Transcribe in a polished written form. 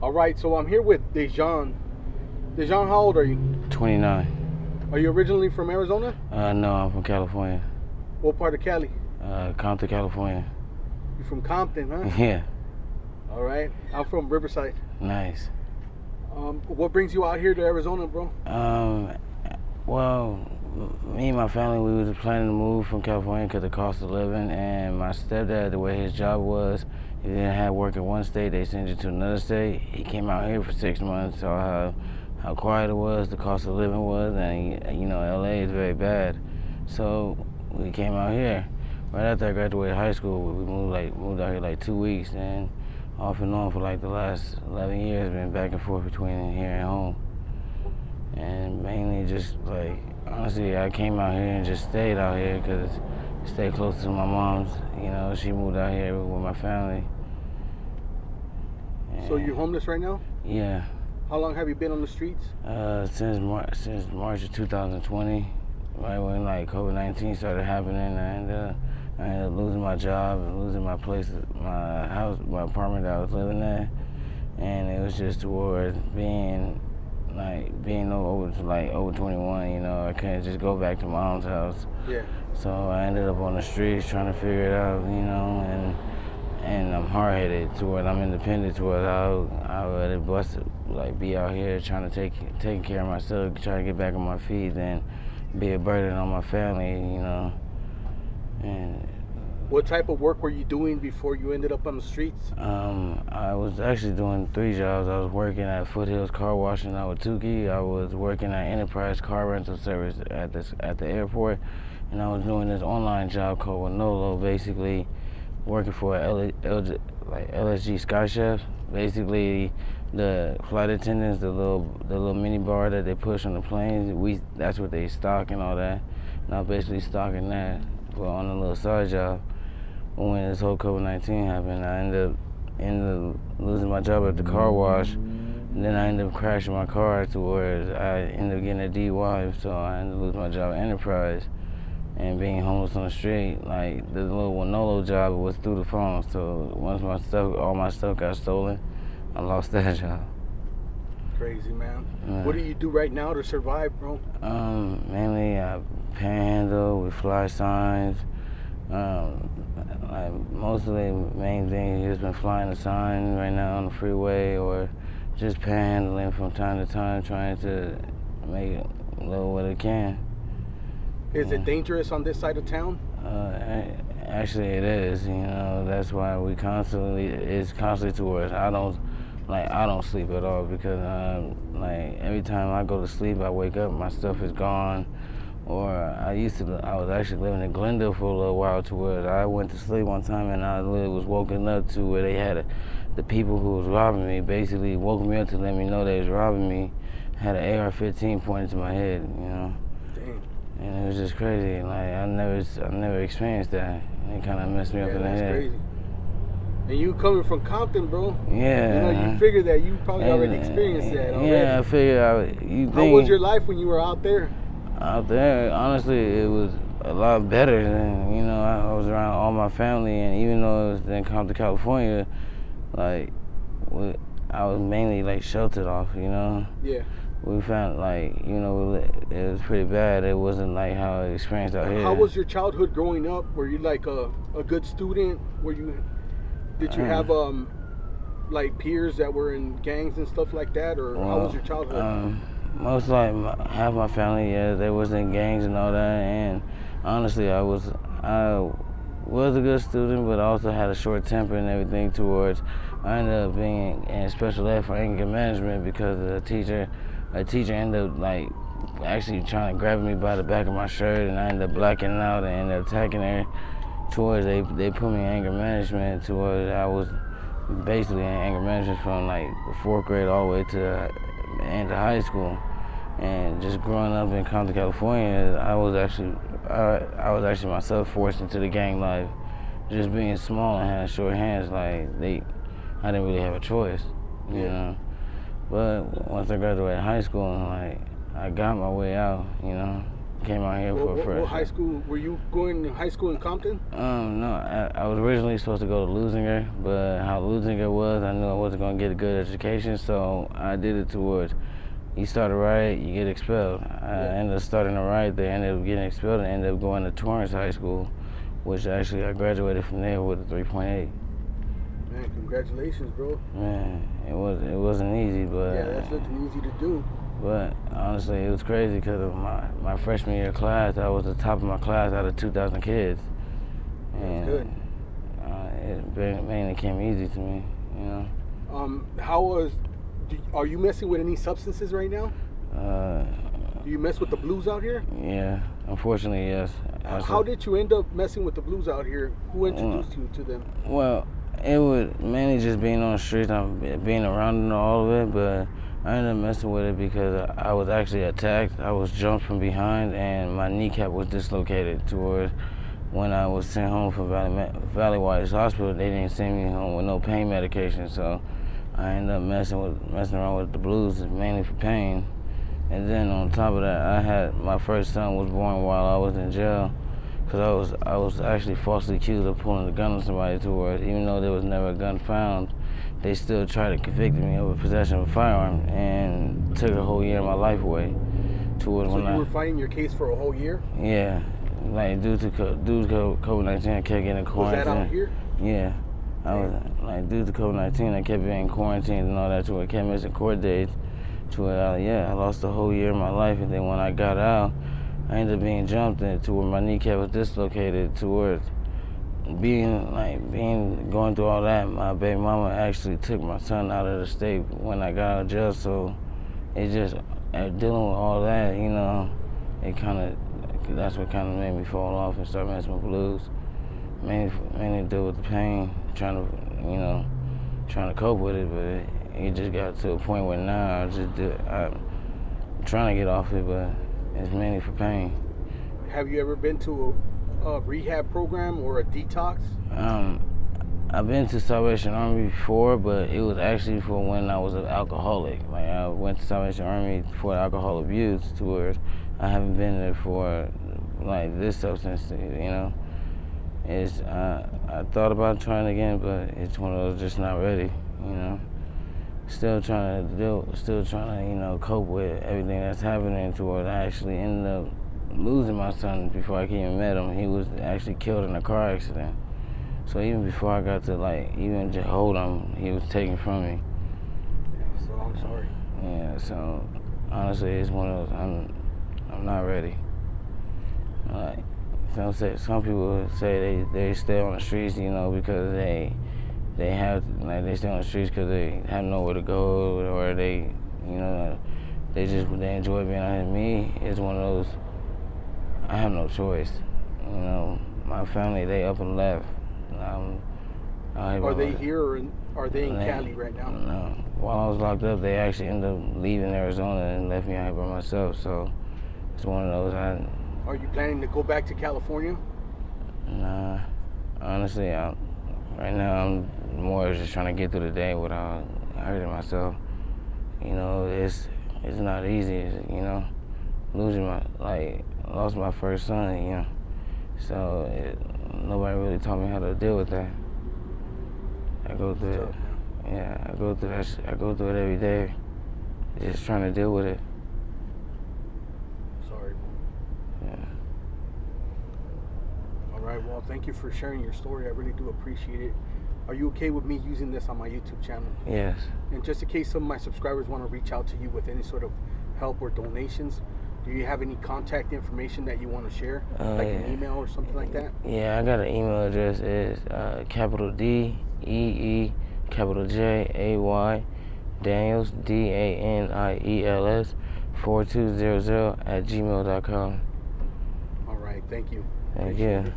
All right, so I'm here with Dejean. Dejean, how old are you? 29. Are you originally from Arizona? No, I'm from California. What part of Cali? Compton, California. You from Compton, huh? Yeah. All right. I'm from Riverside. Nice. What brings you out here to Arizona, bro? Well, me and my family, we was planning to move from California because of the cost of living, and my stepdad, the way his job was, he didn't have work in one state, they sent you to another state. He came out here for 6 months, saw how quiet it was, the cost of living was, and you know, LA is very bad. So we came out here. Right after I graduated high school, we moved out here like 2 weeks, and off and on for like the last 11 years, been back and forth between here and home. And mainly just like, honestly, I came out here and just stayed out here because I stayed close to my mom's. You know, she moved out here with my family. So you're homeless right now? Yeah. How long have you been on the streets? Since March of 2020, right when like COVID-19 started happening, I ended up losing my job and losing my place, my house, my apartment that I was living in, and it was just towards being over 21. You know, I couldn't just go back to mom's house. Yeah. So I ended up on the streets trying to figure it out. You know, and I'm hard-headed to where I'm independent to where I would rather be out here trying to taking care of myself, trying to get back on my feet than be a burden on my family, you know. And what type of work were you doing before you ended up on the streets? I was actually doing 3 jobs. I was working at Foothills Car Wash in Ahwatukee. I was working at Enterprise Car Rental Service at the airport, and I was doing this online job called Winolo, basically working for LSG Sky Chef. Basically, the flight attendants, the little mini bar that they push on the planes, that's what they stock and all that. And I was basically stocking that on a little side job. But when this whole COVID-19 happened, I ended up losing my job at the car wash. And then I ended up crashing my car to where I ended up getting a DUI, so I ended up losing my job at Enterprise. And being homeless on the street, like the little Winolo job was through the phone. So once all my stuff got stolen, I lost that job. Crazy, man. Yeah. What do you do right now to survive, bro? Mainly I panhandle, we fly signs. Mostly the main thing has been flying a sign right now on the freeway, or just panhandling from time to time, trying to make a little what it can. Is it dangerous on this side of town? Actually, it is. You know, that's why it's constantly towards. I don't sleep at all because every time I go to sleep, I wake up, my stuff is gone. Or I was actually living in Glendale for a little while to where I went to sleep one time and I literally was woken up to where they had the people who was robbing me basically woke me up to let me know they was robbing me, had an AR-15 pointed to my head, you know. Dang. And it was just crazy. Like I never experienced that. It kind of messed me up in the head. That's crazy. And you coming from Compton, bro? Yeah. You know, you figure that you probably already experienced that already. Yeah, I figure. How was your life when you were out there? Out there, honestly, it was a lot better than, you know, I was around all my family, and even though it was in Compton, California, like, I was mainly, like, sheltered off, you know? Yeah. We found, like, you know, it was pretty bad. It wasn't like how I experienced out here. How was your childhood growing up? Were you, like, a good student? Did you have, like, peers that were in gangs and stuff like that, or how was your childhood? Most like half my family, yeah, they was in gangs and all that, and honestly, I was a good student, but I also had a short temper and everything towards. I ended up being in special ed for anger management because a teacher ended up like actually trying to grab me by the back of my shirt, and I ended up blacking out and ended up attacking her. Towards they put me in anger management towards I was basically in anger management from like the 4th grade all the way to the end of high school. And just growing up in Compton, California, I was actually myself forced into the gang life. Just being small and having short hands, I didn't really have a choice, you know. But once I graduated high school, I got my way out, you know. came out here for a fresh. What high school were you going to? High school in Compton? No, I was originally supposed to go to Lusinger, but how Lusinger was, I knew I wasn't gonna get a good education, so I did it towards. You start a riot, you get expelled. I ended up starting a riot there, ended up getting expelled, and ended up going to Torrance High School, which actually I graduated from there with a 3.8. Man, congratulations, bro. Man, it wasn't easy, but yeah, that's nothing easy to do. But honestly, it was crazy because of my freshman year class. I was the top of my class out of 2,000 kids. That's good. It mainly came easy to me, you know. Are you messing with any substances right now? Do you mess with the blues out here? Yeah, unfortunately, yes. How did you end up messing with the blues out here? Who introduced you to them? Well, it was mainly just being on the streets, being around and all of it, but I ended up messing with it because I was actually attacked. I was jumped from behind, and my kneecap was dislocated towards when I was sent home from Valley White's Hospital. They didn't send me home with no pain medication, so I ended up messing around with the blues, mainly for pain. And then on top of that, my first son was born while I was in jail, because I was actually falsely accused of pulling a gun on somebody towards, even though there was never a gun found. They still tried to convict me of possession of a firearm and took a whole year of my life away. So you were fighting your case for a whole year? Yeah, like due to COVID-19, I kept getting quarantined. Was that out here? Yeah, I was like due to COVID-19, I kept being quarantined and all that. To where I kept missing court dates. To where I lost a whole year of my life, and then when I got out, I ended up being jumped to where my kneecap was dislocated. Towards going through all that, my baby mama actually took my son out of the state when I got out of jail. So it just dealing with all that, you know, that's what kind of made me fall off and start messing with blues. Mainly deal with the pain, trying to cope with it, but it just got to a point where now I'm trying to get off it, but it's mainly for pain. Have you ever been to a rehab program or a detox? I've been to Salvation Army before, but it was actually for when I was an alcoholic. Like I went to Salvation Army for alcohol abuse, to where I haven't been there for like this substance, you know. I thought about trying again, but it's one of those just not ready, you know. Still trying to cope with everything that's happening, to where I actually ended up losing my son before I even met him. He was actually killed in a car accident. So even before I got to even just hold him, he was taken from me. Yeah, so I'm sorry. Yeah, so honestly, it's one of those, I'm not ready. Some people say they stay on the streets, you know, because they stay on the streets because they have nowhere to go, or they enjoy being out here. Me, it's one of those, I have no choice. You know, my family, they up and left. Are they here or are they in Cali right now? No. While I was locked up, they actually ended up leaving Arizona and left me out here by myself. So it's one of those. Are you planning to go back to California? Nah. Honestly, right now I'm more just trying to get through the day without hurting myself. You know, it's not easy. You know, lost my first son. You know, so nobody really taught me how to deal with that. I go through it. Yeah, I go through that. I go through it every day, just trying to deal with it. Sorry, bro. Yeah. All right. Well, thank you for sharing your story. I really do appreciate it. Are you okay with me using this on my YouTube channel? Yes. And just in case some of my subscribers want to reach out to you with any sort of help or donations, do you have any contact information that you want to share, like an email or something like that? Yeah, I got an email address. It's capital DEE, capital JAY, Daniels, DANIELS, 4200 @gmail.com. All right, thank you. Thank you.